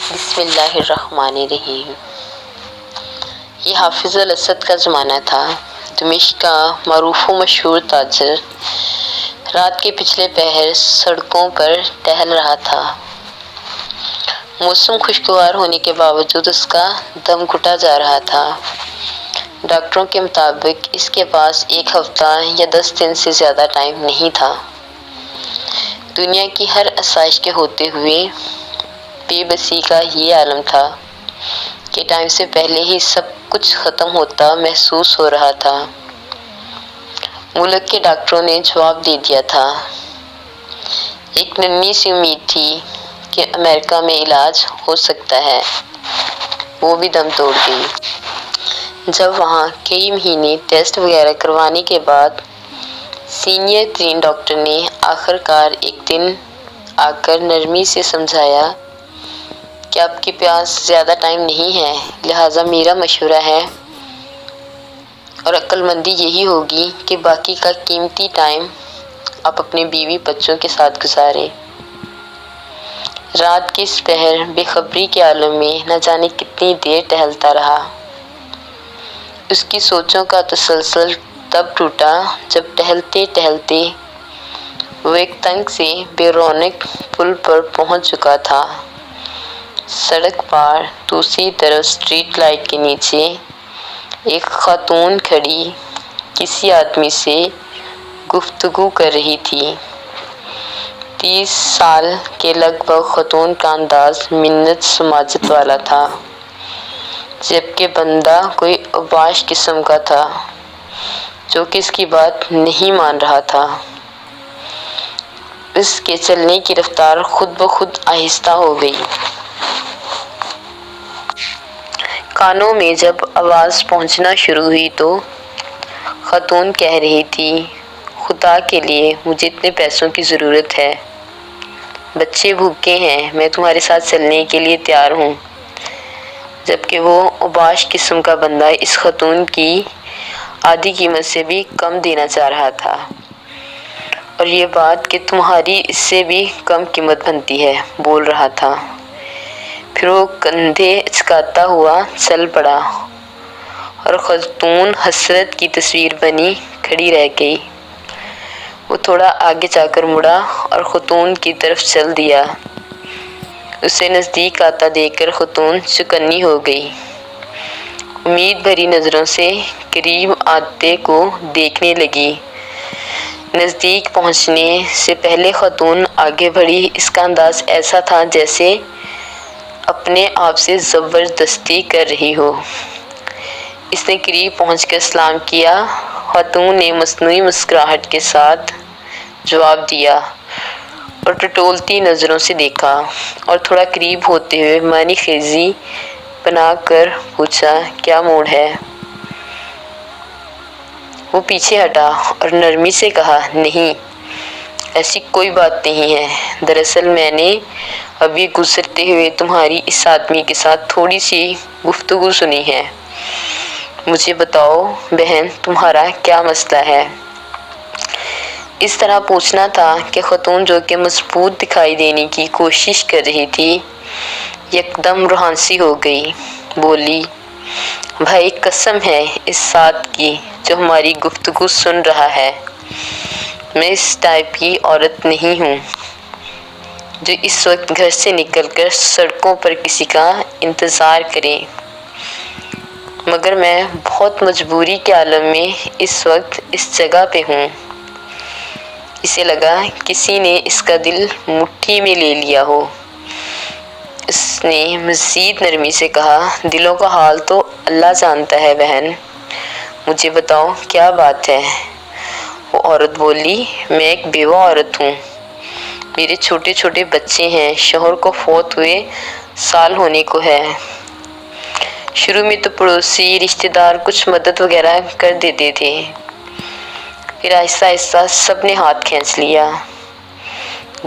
بسم اللہ الرحمن الرحیم۔ یہ حافظ الاسد کا زمانہ تھا۔ دمشق کا معروف و مشہور تاجر رات کے پچھلے پہر سڑکوں پر ٹہل رہا تھا۔ موسم خوشگوار ہونے کے باوجود اس کا دم گھٹا جا رہا تھا۔ ڈاکٹروں کے مطابق اس کے پاس 1 ہفتہ یا 10 دن سے زیادہ ٹائم نہیں تھا۔ دنیا کی ہر آسائش کے ہوتے ہوئے بے بسی کا یہ عالم تھا کہ ٹائم سے پہلے ہی سب کچھ ختم ہوتا محسوس ہو رہا تھا۔ ملک کے ڈاکٹروں نے جواب دے دیا تھا۔ ایک ننھی سی امید تھی کہ امریکہ میں علاج ہو سکتا ہے، وہ بھی دم توڑ گئی۔ جب وہاں کئی مہینے ٹیسٹ وغیرہ کروانے کے بعد سینئر ترین ڈاکٹر نے آخر کار ایک دن آ کر نرمی سے سمجھایا کہ آپ کے پاس زیادہ ٹائم نہیں ہے، لہٰذا میرا مشورہ ہے اور عقل مندی یہی ہوگی کہ باقی کا قیمتی ٹائم آپ اپنے بیوی بچوں کے ساتھ گزاریں۔ رات کے اس پہر بے خبری کے عالم میں نہ جانے کتنی دیر ٹہلتا رہا۔ اس کی سوچوں کا تسلسل تب ٹوٹا جب ٹہلتے ٹہلتے وہ ایک تنگ سے بے رونق پل پر پہنچ چکا تھا۔ سڑک پار دوسری طرف اسٹریٹ لائٹ کے نیچے ایک خاتون کھڑی کسی آدمی سے گفتگو کر رہی تھی۔ 30 سال کے لگ بھگ خاتون کا انداز منت سماجت والا تھا، جبکہ بندہ کوئی اوباش قسم کا تھا جو کہ اس کی بات نہیں مان رہا تھا۔ اس کے چلنے کی رفتار خود بخود آہستہ ہو گئی۔ کانوں میں جب آواز پہنچنا شروع ہوئی تو خاتون کہہ رہی تھی، خدا کے لیے مجھے اتنے پیسوں کی ضرورت ہے، بچے بھوکے ہیں، میں تمہارے ساتھ چلنے کے لیے تیار ہوں۔ جبکہ وہ اوباش قسم کا بندہ اس خاتون کی آدھی قیمت سے بھی کم دینا چاہ رہا تھا، اور یہ بات کہ تمہاری اس سے بھی کم قیمت بنتی ہے بول رہا تھا۔ پھر وہ کندھے اچکاتا ہوا چل پڑا اور خاتون حسرت کی تصویر بنی کھڑی رہ گئی۔ وہ تھوڑا آگے جا کر مڑا اور خاتون کی طرف چل دیا۔ اسے نزدیک آتا دیکھ کر خاتون چوکنی ہو گئی۔ امید بھری نظروں سے قریب آتے کو دیکھنے لگی۔ نزدیک پہنچنے سے پہلے خاتون آگے بڑھی۔ اس کا انداز ایسا تھا جیسے اپنے آپ سے زبردستی کر رہی ہو۔ اس نے قریب پہنچ کر سلام کیا۔ خاتون نے مصنوعی مسکراہٹ کے ساتھ جواب دیا اور ٹٹولتی نظروں سے دیکھا، اور تھوڑا قریب ہوتے ہوئے معنی خیزی بنا کر پوچھا، کیا موڑ ہے؟ وہ پیچھے ہٹا اور نرمی سے کہا، نہیں، ایسی کوئی بات نہیں ہے۔ دراصل میں نے ابھی گزرتے ہوئے تمہاری اس آدمی کے ساتھ تھوڑی سی گفتگو سنی ہے۔ مجھے بتاؤ بہن، تمہارا کیا مسئلہ ہے؟ اس طرح پوچھنا تھا کہ خاتون جو کہ مضبوط دکھائی دینے کی کوشش کر رہی تھی یکدم روحانسی ہو گئی۔ بولی، بھائی قسم ہے اس ذات کی جو ہماری گفتگو سن رہا ہے، میں اس ٹائپ کی عورت نہیں ہوں جو اس وقت گھر سے نکل کر سڑکوں پر کسی کا انتظار کرے، مگر میں بہت مجبوری کے عالم میں اس وقت اس جگہ پہ ہوں۔ اسے لگا کسی نے اس کا دل مٹھی میں لے لیا ہو۔ اس نے مزید نرمی سے کہا، دلوں کا حال تو اللہ جانتا ہے بہن، مجھے بتاؤ کیا بات ہے؟ وہ عورت بولی، میں ایک بیوہ عورت ہوں، میرے چھوٹے چھوٹے بچے ہیں، شوہر کو فوت ہوئے سال ہونے کو ہے۔ شروع میں تو پڑوسی رشتہ دار کچھ مدد وغیرہ کر دیتے تھے، پھر آہستہ آہستہ سب نے ہاتھ کھینچ لیا۔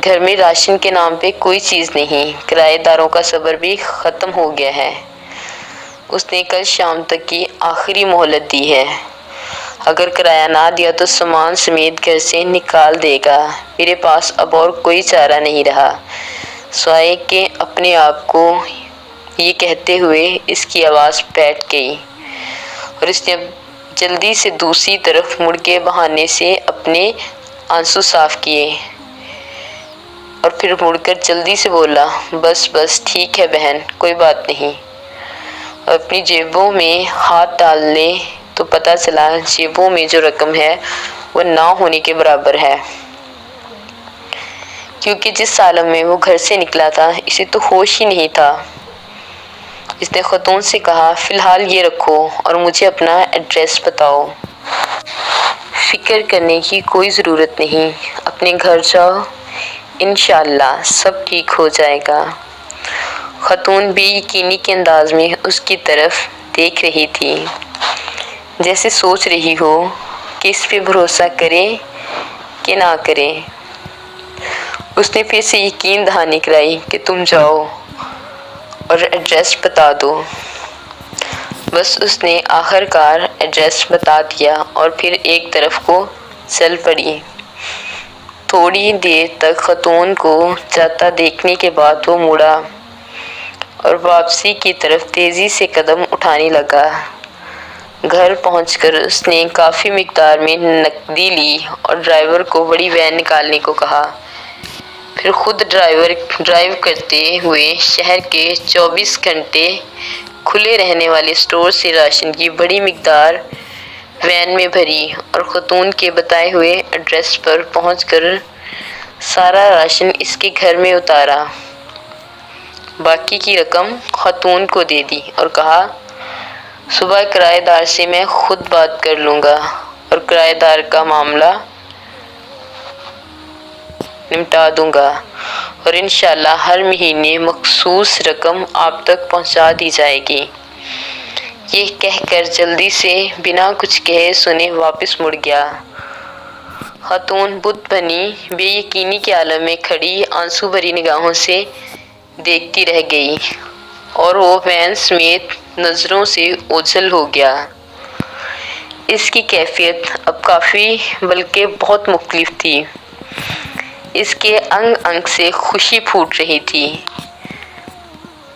گھر میں راشن کے نام پہ کوئی چیز نہیں، کرایہ داروں کا صبر بھی ختم ہو گیا ہے۔ اس نے کل شام تک کی آخری مہلت دی ہے، اگر کرایہ نہ دیا تو سامان سمیت گھر سے نکال دے گا۔ میرے پاس اب اور کوئی چارہ نہیں رہا سوائے کہ اپنے آپ کو یہ کہتے ہوئے اس کی آواز بیٹھ گئی اور اس نے جلدی سے دوسری طرف مڑ کے بہانے سے اپنے آنسو صاف کیے اور پھر مڑ کر جلدی سے بولا، بس ٹھیک ہے بہن، کوئی بات نہیں۔ اور اپنی جیبوں میں ہاتھ ڈالنے تو پتہ چلا جیبوں میں جو رقم ہے وہ نہ ہونے کے برابر ہے، کیونکہ جس عالم میں وہ گھر سے نکلا تھا اسے تو ہوش ہی نہیں تھا۔ اس نے خاتون سے کہا، فی الحال یہ رکھو اور مجھے اپنا ایڈریس بتاؤ۔ فکر کرنے کی کوئی ضرورت نہیں، اپنے گھر جاؤ، انشاءاللہ سب ٹھیک ہو جائے گا۔ خاتون بے یقینی کے انداز میں اس کی طرف دیکھ رہی تھی، جیسے سوچ رہی ہو کہ اس پہ بھروسہ کرے کہ نہ کرے۔ اس نے پھر سے یقین دہانی کرائی کہ تم جاؤ اور ایڈریس بتا دو۔ بس اس نے آخر کار ایڈریس بتا دیا اور پھر ایک طرف کو چل پڑی۔ تھوڑی دیر تک خاتون کو جاتا دیکھنے کے بعد وہ مڑا اور واپسی کی طرف تیزی سے قدم اٹھانے لگا۔ گھر پہنچ کر اس نے کافی مقدار میں نقدی لی اور ڈرائیور کو بڑی وین نکالنے کو کہا۔ پھر خود ڈرائیو کرتے ہوئے شہر کے 24 گھنٹے کھلے رہنے والے اسٹور سے راشن کی بڑی مقدار وین میں بھری اور خاتون کے بتائے ہوئے ایڈریس پر پہنچ کر سارا راشن اس کے گھر میں اتارا۔ باقی کی رقم خاتون کو دے دی اور کہا، صبح کرایہ دار سے میں خود بات کر لوں گا اور کرایہ دار کا معاملہ نمٹا دوں گا اور انشاءاللہ ہر مہینے مخصوص رقم آپ تک پہنچا دی جائے گی۔ یہ کہہ کر جلدی سے بنا کچھ کہے سنے واپس مڑ گیا۔ خاتون بت بنی بے یقینی کے عالم میں کھڑی آنسو بھری نگاہوں سے دیکھتی رہ گئی اور وہ وین سمیت نظروں سے اوجھل ہو گیا۔ اس کی کیفیت اب کافی بلکہ بہت مختلف تھی۔ اس کے انگ انگ سے خوشی پھوٹ رہی تھی۔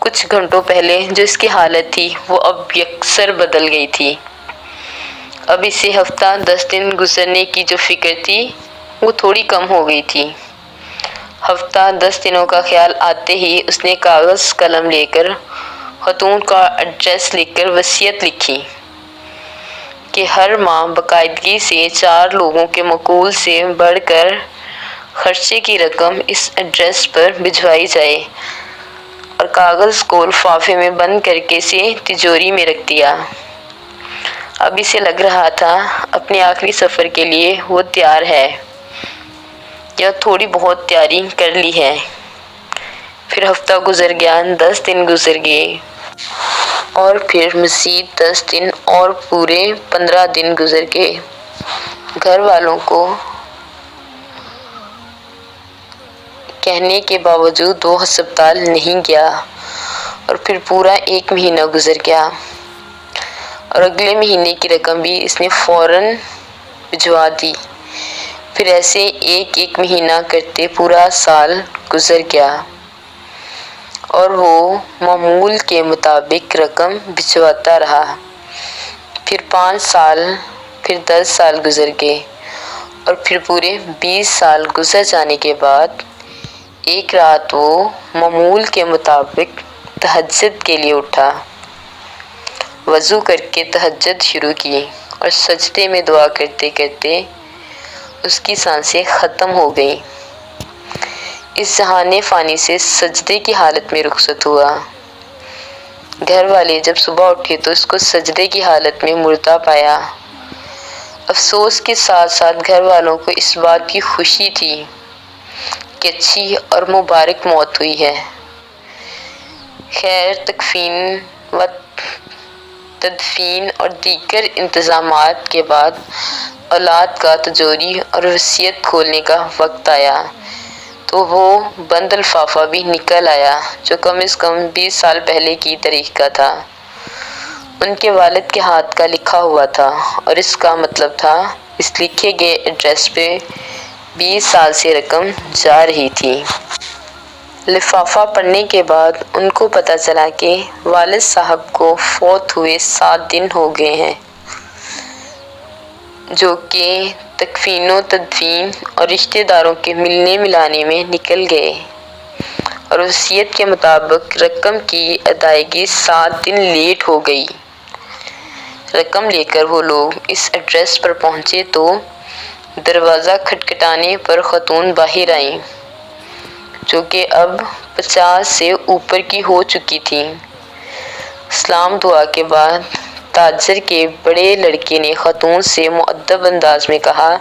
کچھ گھنٹوں پہلے جو اس کی حالت تھی وہ اب یکسر بدل گئی تھی۔ اب اسے ہفتہ 10 دن گزرنے کی جو فکر تھی وہ تھوڑی کم ہو گئی تھی۔ ہفتہ 10 دنوں کا خیال آتے ہی اس نے کاغذ قلم لے کر خاتون کا ایڈریس لکھ کر وصیت لکھی کہ ہر ماہ باقاعدگی سے 4 لوگوں کے مقول سے بڑھ کر خرچے کی رقم اس ایڈریس پر بھجوائی جائے اور کاغذ کو لفافے میں بند کر کے اسے تجوری میں رکھ دیا۔ اب اسے لگ رہا تھا اپنے آخری سفر کے لیے وہ تیار ہے یا تھوڑی بہت تیاری کر لی ہے۔ پھر ہفتہ گزر گیا، 10 دن گزر گئے اور پھر مزید 10 دن اور پورے 15 دن گزر گئے۔ گھر والوں کو کہنے کے باوجود وہ ہسپتال نہیں گیا اور پھر پورا 1 مہینہ گزر گیا اور اگلے مہینے کی رقم بھی اس نے فوراً بھجوا دی۔ پھر ایسے ایک مہینہ کرتے پورا سال گزر گیا اور وہ معمول کے مطابق رقم بھجواتا رہا۔ پھر 5 سال، پھر 10 سال گزر گئے اور پھر پورے 20 سال گزر جانے کے بعد ایک رات وہ معمول کے مطابق تہجد کے لیے اٹھا، وضو کر کے تہجد شروع کی اور سجدے میں دعا کرتے کرتے اس کی سانسیں ختم ہو گئیں۔ اس جہان فانی سے سجدے کی حالت میں رخصت ہوا۔ گھر والے جب صبح اٹھے تو اس کو سجدے کی حالت میں مردہ پایا۔ افسوس کے ساتھ ساتھ گھر والوں کو اس بات کی خوشی تھی کہ اچھی اور مبارک موت ہوئی ہے۔ خیر تکفین و تدفین اور دیگر انتظامات کے بعد اولاد کا تجوری اور وصیت کھولنے کا وقت آیا تو وہ بند لفافہ بھی نکل آیا جو کم از کم 20 سال پہلے کی تاریخ کا تھا۔ ان کے والد کے ہاتھ کا لکھا ہوا تھا اور اس کا مطلب تھا اس لکھے گئے ایڈریس پہ 20 سال سے رقم جا رہی تھی۔ لفافہ پڑھنے کے بعد ان کو پتہ چلا کہ والد صاحب کو فوت ہوئے 7 دن ہو گئے ہیں، جو کہ تکفین و تدفین اور رشتہ داروں کے ملنے ملانے میں نکل گئے، اور وصیت کے مطابق رقم کی ادائیگی 7 دن لیٹ ہو گئی۔ رقم لے کر وہ لوگ اس ایڈریس پر پہنچے تو دروازہ کھٹکھٹانے پر خاتون باہر آئیں، جو کہ اب 50 سے اوپر کی ہو چکی تھیں۔ سلام دعا کے بعد تاجر کے بڑے لڑکے نے خاتون سے مؤدب انداز میں کہا،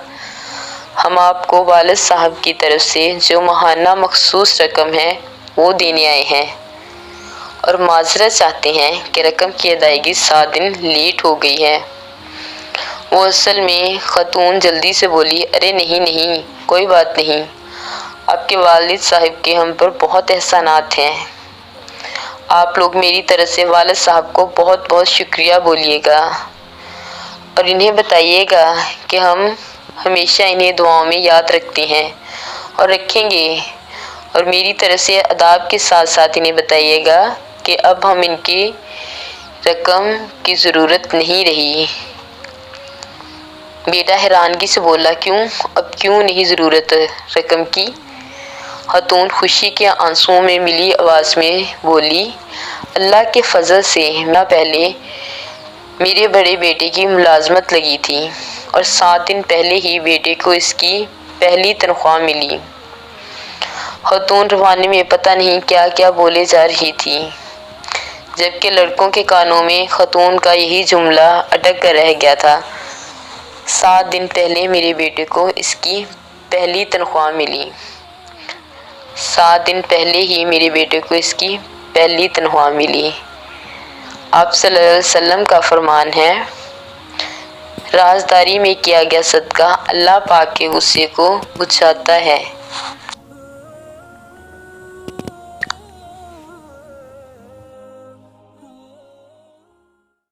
ہم آپ کو والد صاحب کی طرف سے جو ماہانہ مخصوص رقم ہے وہ دینے آئے ہیں، اور معذرت چاہتے ہیں کہ رقم کی ادائیگی 7 دن لیٹ ہو گئی ہے۔ وہ اصل میں خاتون جلدی سے بولی، ارے نہیں، کوئی بات نہیں، آپ کے والد صاحب کے ہم پر بہت احسانات ہیں، آپ لوگ میری طرف سے والد صاحب کو بہت بہت شکریہ بولیے گا، اور انہیں بتائیے گا کہ ہم ہمیشہ انہیں دعاؤں میں یاد رکھتے ہیں اور رکھیں گے، اور میری طرف سے آداب کے ساتھ ساتھ انہیں بتائیے گا کہ اب ہم ان کی رقم کی ضرورت نہیں رہی۔ بیٹا حیرانگی سے بولا، اب کیوں نہیں ضرورت رقم کی؟ خاتون خوشی کے آنسوؤں میں ملی آواز میں بولی، اللہ کے فضل سے پہلے میرے بڑے بیٹے کی ملازمت لگی تھی، اور 7 دن پہلے ہی بیٹے کو اس کی پہلی تنخواہ ملی۔ خاتون روانے میں پتہ نہیں کیا کیا بولے جا رہی تھی، جبکہ لڑکوں کے کانوں میں خاتون کا یہی جملہ اٹک کر رہ گیا تھا، 7 دن پہلے میرے بیٹے کو اس کی پہلی تنخواہ ملی، 7 دن پہلے ہی میرے بیٹے کو اس کی پہلی تنخواہ ملی۔ آپ صلی اللہ علیہ وسلم کا فرمان ہے، رازداری میں کیا گیا صدقہ اللہ پاک کے غصے کو بجھاتا ہے۔